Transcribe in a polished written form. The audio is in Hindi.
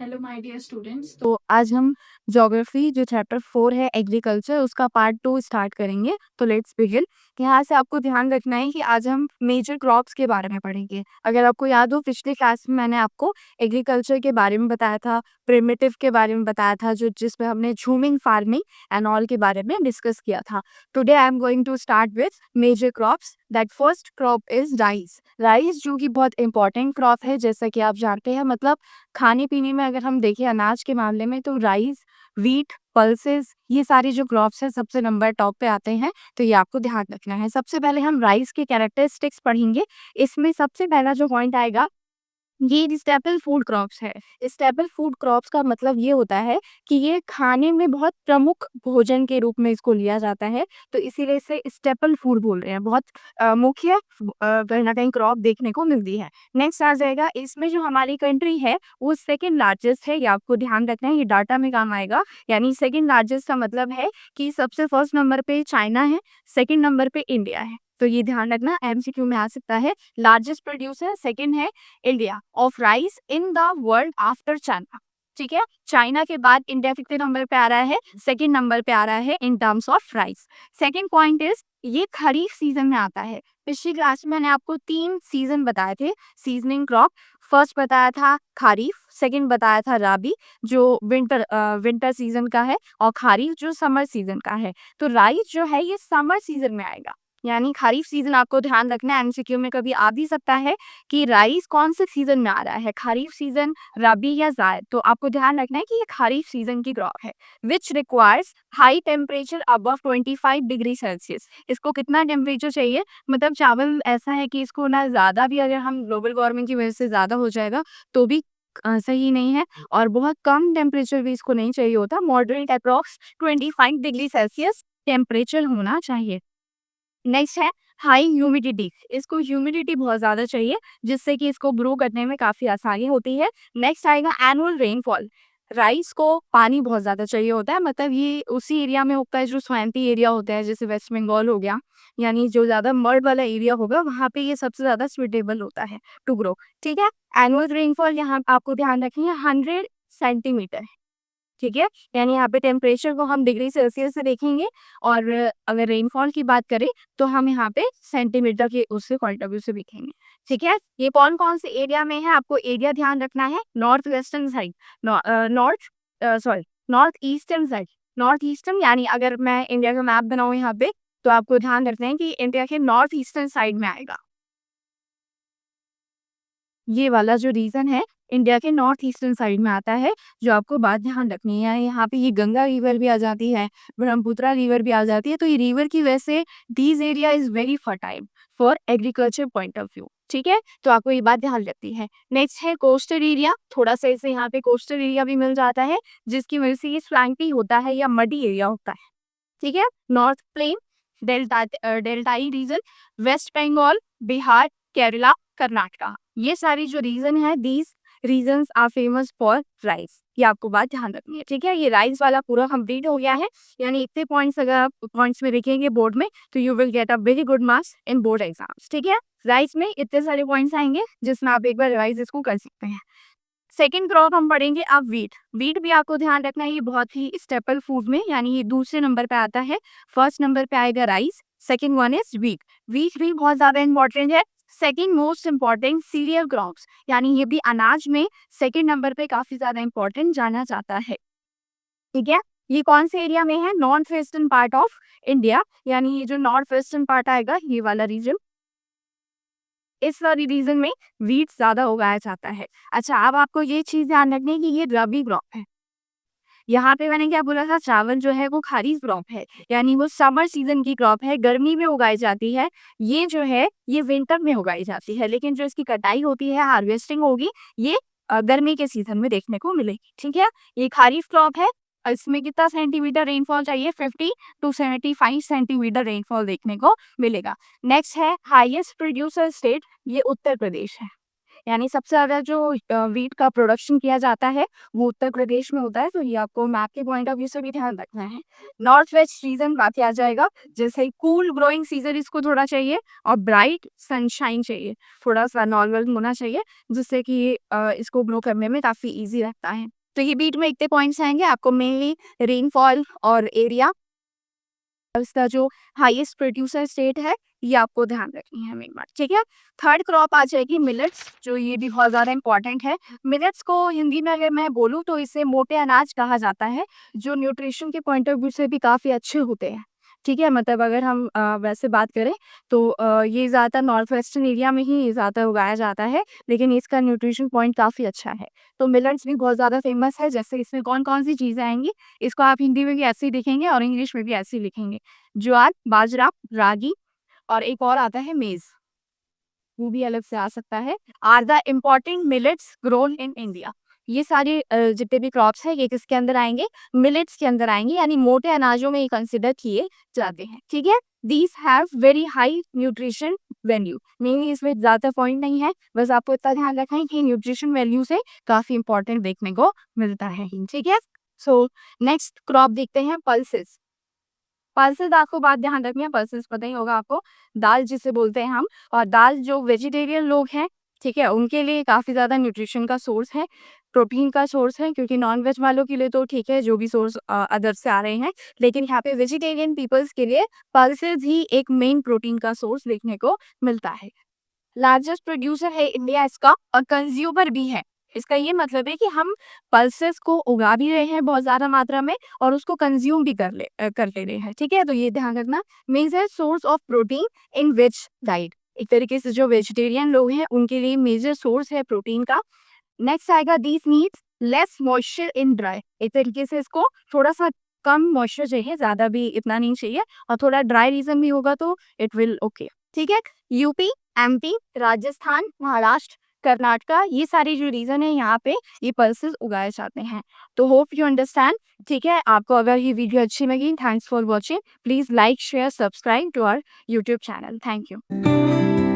Hello my dear students. तो आज हम ज्योग्राफी जो चैप्टर 4 है एग्रीकल्चर उसका पार्ट 2 स्टार्ट करेंगे। तो लेट्स बिगिन। यहाँ से आपको ध्यान रखना है कि आज हम मेजर क्रॉप्स के बारे में पढ़ेंगे। अगर आपको याद हो पिछले क्लास में मैंने आपको एग्रीकल्चर के बारे में बताया था, प्रिमिटिव के बारे में बताया था, जो जिसमें हमने झूमिंग फार्मिंग एंड ऑल के बारे में डिस्कस किया था। Today I am going to start with major crops. That first crop is rice. Rice जो कि बहुत इंपॉर्टेंट क्रॉप है, जैसा कि आप जानते हैं। मतलब खाने पीने में अगर हम देखें अनाज के मामले में तो राइस, व्हीट, पल्सेस, ये सारी जो क्रॉप्स हैं सबसे नंबर टॉप पे आते हैं। तो ये आपको ध्यान रखना है। सबसे पहले हम राइस के कैरेक्टरिस्टिक्स पढ़ेंगे। इसमें सबसे पहला जो पॉइंट आएगा, ये स्टेपल फूड क्रॉप्स है। स्टेपल फूड क्रॉप्स का मतलब ये होता है कि ये खाने में बहुत प्रमुख भोजन के रूप में इसको लिया जाता है। तो इसीलिए इसे स्टेपल फूड बोल रहे हैं। बहुत मुख्य कहीं ना कहीं क्रॉप देखने को मिलती है। नेक्स्ट आ जाएगा, इसमें जो हमारी कंट्री है वो सेकंड लार्जेस्ट है। ये आपको ध्यान रखना है, ये डाटा में काम आएगा। यानी सेकंड लार्जेस्ट का मतलब है कि सबसे फर्स्ट नंबर पे चाइना है, सेकंड नंबर पे इंडिया है। तो ये ध्यान रखना, एमसीक्यू में आ सकता है। लार्जेस्ट प्रोड्यूसर सेकंड है India of rice in the world after China. ठीक है, चाइना के बाद इंडिया कितने नंबर पे आ रहा है? सेकंड नंबर पे आ रहा है in terms of rice. Second point is, ये खरीफ सीजन में आता है। पिछली क्लास में मैंने आपको 3 सीजन बताए थे सीजनिंग क्रॉप। फर्स्ट बताया था खरीफ, सेकंड बताया था राबी जो विंटर सीजन का है, और खरीफ जो समर सीजन का है। तो राइस जो है ये समर सीजन में आएगा। यानी खरीफ सीजन आपको ध्यान रखना है, एमसीक्यू में कभी आ भी सकता है कि राइस कौन से सीजन में आ रहा है, खरीफ सीजन, रबी या जायद। तो आपको ध्यान रखना है कि ये खरीफ सीजन की क्रॉप है। Which requires high temperature above 25 degree Celsius. इसको कितना टेम्परेचर चाहिए? मतलब चावल ऐसा है कि इसको ना ज़्यादा भी, अगर हम ग्लोबल वार्मिंग की वजह से ज़्यादा हो जाएगा तो भी सही नहीं है, और बहुत कम टेम्परेचर भी इसको नहीं चाहिए होता। Moderate approx 25 degree Celsius temperature होना चाहिए। नेक्स्ट है हाई ह्यूमिडिटी। इसको ह्यूमिडिटी बहुत ज़्यादा चाहिए, जिससे कि इसको ग्रो करने में काफ़ी आसानी होती है। नेक्स्ट आएगा एनुअल रेनफॉल। राइस को पानी बहुत ज़्यादा चाहिए होता है। मतलब ये उसी एरिया में उगता है जो स्वाइंटी एरिया होता है, जैसे वेस्ट बंगाल हो गया। यानी जो ज़्यादा मर्ड वाला एरिया होगा वहाँ पे ये सबसे ज़्यादा सुइटेबल होता है टू ग्रो। ठीक है, एनुअल रेनफॉल यहाँ आपको ध्यान रखनी है 100 सेंटीमीटर। ठीक है, यानी यहाँ पे टेम्परेचर को हम डिग्री सेल्सियस से देखेंगे, और अगर रेनफॉल की बात करें तो हम यहाँ पे सेंटीमीटर के उससे पॉइंट ऑफ व्यू से देखेंगे। ठीक है, ये कौन कौन से एरिया में है आपको एरिया ध्यान रखना है। North western side, north eastern side. North eastern यानी अगर मैं इंडिया का मैप बनाऊँ यहाँ पे, तो आपको ध्यान रखना है कि इंडिया के नॉर्थ ईस्टर्न साइड में आएगा। ये वाला जो रीजन है इंडिया के नॉर्थ ईस्टर्न साइड में आता है, जो आपको बात ध्यान रखनी है। यहाँ पे ये गंगा रिवर भी आ जाती है, ब्रह्मपुत्रा रिवर भी आ जाती है। तो ये रिवर की वजह से these area is very fertile for agriculture point of view. ठीक है, तो आपको ये बात ध्यान रखनी है। नेक्स्ट है कोस्टल एरिया। थोड़ा सा इसे यहाँ पे कोस्टल एरिया भी मिल जाता है, जिसकी वजह से ये स्वैम्पी होता है या मडी एरिया होता है। ठीक है, north plain, deltaic region, West Bengal, Bihar, Kerala, Karnataka, ये सारी जो रीजन है, these regions are famous for rice. ये आपको बात ध्यान रखनी है। ठीक है, ये राइस वाला पूरा कंप्लीट हो गया है। यानी इतने पॉइंट्स अगर आप पॉइंट्स में लिखेंगे बोर्ड में, तो you will get a very good marks in board exams. ठीक है, राइस में इतने सारे पॉइंट्स आएंगे जिसमें आप एक बार रिवाइज इसको कर सकते हैं। सेकेंड क्रॉप हम पढ़ेंगे अब व्हीट। व्हीट भी आपको ध्यान रखना है, ये बहुत ही स्टेपल फूड में, यानी ये दूसरे नंबर पे आता है। फर्स्ट नंबर पे आएगा rice, second one is wheat. Wheat भी बहुत ज्यादा इंपॉर्टेंट है। Second most important cereal crops, यानी ये भी अनाज में सेकेंड नंबर पे काफी ज्यादा इंपॉर्टेंट जाना जाता है। ठीक है, ये कौन से एरिया में है? North western part of India, यानी ये जो नॉर्थ वेस्टर्न पार्ट आएगा ये वाला रीजन, इस वाली रीजन में व्हीट ज्यादा उगाया जाता है। अच्छा, अब आपको ये चीज ध्यान रखनी है कि ये रबी क्रॉप है। यहाँ पे मैंने क्या बोला था, चावल जो है वो खरीफ क्रॉप है, यानी वो समर सीजन की क्रॉप है, गर्मी में उगाई जाती है। ये जो है ये विंटर में उगाई जाती है, लेकिन जो इसकी कटाई होती है, हार्वेस्टिंग होगी, ये गर्मी के सीजन में देखने को मिलेगी। ठीक है, ये खरीफ क्रॉप है। इसमें कितना सेंटीमीटर रेनफॉल चाहिए? 50 to 75 सेंटीमीटर रेनफॉल देखने को मिलेगा। नेक्स्ट है हाईएस्ट प्रोड्यूसर स्टेट, ये उत्तर प्रदेश है। यानी सबसे ज़्यादा जो व्हीट का प्रोडक्शन किया जाता है वो उत्तर प्रदेश में होता है, तो ये आपको मैप के पॉइंट ऑफ व्यू से भी ध्यान रखना है। नॉर्थ वेस्ट रीजन बात किया जाएगा, जैसे कूल ग्रोइंग सीजन इसको थोड़ा चाहिए और ब्राइट सनशाइन चाहिए, थोड़ा सा नॉर्मल होना चाहिए, जिससे कि इसको ग्रो करने में काफ़ी ईजी रहता है। तो ये बीट में इतने पॉइंट्स आएंगे आपको, मेनली रेनफॉल और एरिया, इसका जो हाईएस्ट प्रोड्यूसर स्टेट है ये आपको ध्यान रखनी है मेन बात, ठीक है। थर्ड क्रॉप आ जाएगी मिलेट्स, जो ये भी बहुत ज़्यादा इंपॉर्टेंट है। मिलेट्स को हिंदी में अगर मैं बोलूँ तो इसे मोटे अनाज कहा जाता है, जो न्यूट्रिशन के पॉइंट ऑफ व्यू से भी काफ़ी अच्छे होते हैं, ठीक है। मतलब अगर हम वैसे बात करें तो ये ज़्यादातर नॉर्थ वेस्टर्न एरिया में ही ज़्यादा उगाया जाता है, लेकिन इसका न्यूट्रिशन पॉइंट काफ़ी अच्छा है। तो मिलेट्स भी बहुत ज़्यादा फेमस है। जैसे इसमें कौन कौन सी चीज़ें आएंगी, इसको आप हिंदी में भी ऐसे ही लिखेंगे और इंग्लिश में भी ऐसे ही लिखेंगे, ज्वार, बाजरा, रागी और एक और आता है मेज़, वो भी अलग से आ सकता है। Are the important millets grown in India. ये सारे जितने भी क्रॉप्स हैं ये किसके अंदर आएंगे, मिलेट्स के अंदर आएंगे, यानी मोटे अनाजों में ये कंसिडर किए जाते हैं, ठीक है। These have very high nutrition value, meaning इसमें ज़्यादा पॉइंट नहीं है, बस आपको इतना ध्यान रखना है कि न्यूट्रिशन वैल्यू से काफ़ी इंपॉर्टेंट देखने को मिलता है, ठीक है। सो नेक्स्ट क्रॉप देखते हैं पल्सेस। पल्सेस आपको बात ध्यान रखनी है, पल्सेस पता ही होगा आपको, दाल जिसे बोलते हैं हम। और दाल जो वेजिटेरियन लोग हैं, ठीक है, उनके लिए काफ़ी ज़्यादा न्यूट्रिशन का सोर्स है, प्रोटीन का सोर्स है, क्योंकि नॉन वेज वालों के लिए तो ठीक है जो भी सोर्स अदर से आ रहे हैं, लेकिन यहाँ पे वेजिटेरियन पीपल्स के लिए पल्सेस ही एक मेन प्रोटीन का सोर्स देखने को मिलता है। लार्जेस्ट प्रोड्यूसर है इंडिया इसका और कंज्यूमर भी है। इसका ये मतलब है कि हम पल्सेस को उगा भी रहे हैं बहुत ज़्यादा मात्रा में और उसको कंज्यूम भी कर ले रहे हैं, ठीक है। तो ये ध्यान रखना, major source of protein in veg diet, एक तरीके से जो वेजिटेरियन लोग हैं उनके लिए मेजर सोर्स है प्रोटीन का। नेक्स्ट आएगा these needs less moisture in dry, एक तरीके से इसको थोड़ा सा कम मॉइस्चर चाहिए, ज़्यादा भी इतना नहीं चाहिए, और थोड़ा ड्राई रीजन भी होगा तो इट विल ओके, ठीक है। यूपी, एमपी, राजस्थान, महाराष्ट्र, कर्नाटका, ये सारे जो रीजन है यहाँ पे ये पल्सेस उगाए जाते हैं। तो होप यू अंडरस्टैंड, ठीक है। आपको अगर ये वीडियो अच्छी लगी, thanks for watching, please like share subscribe to our YouTube channel, thank you.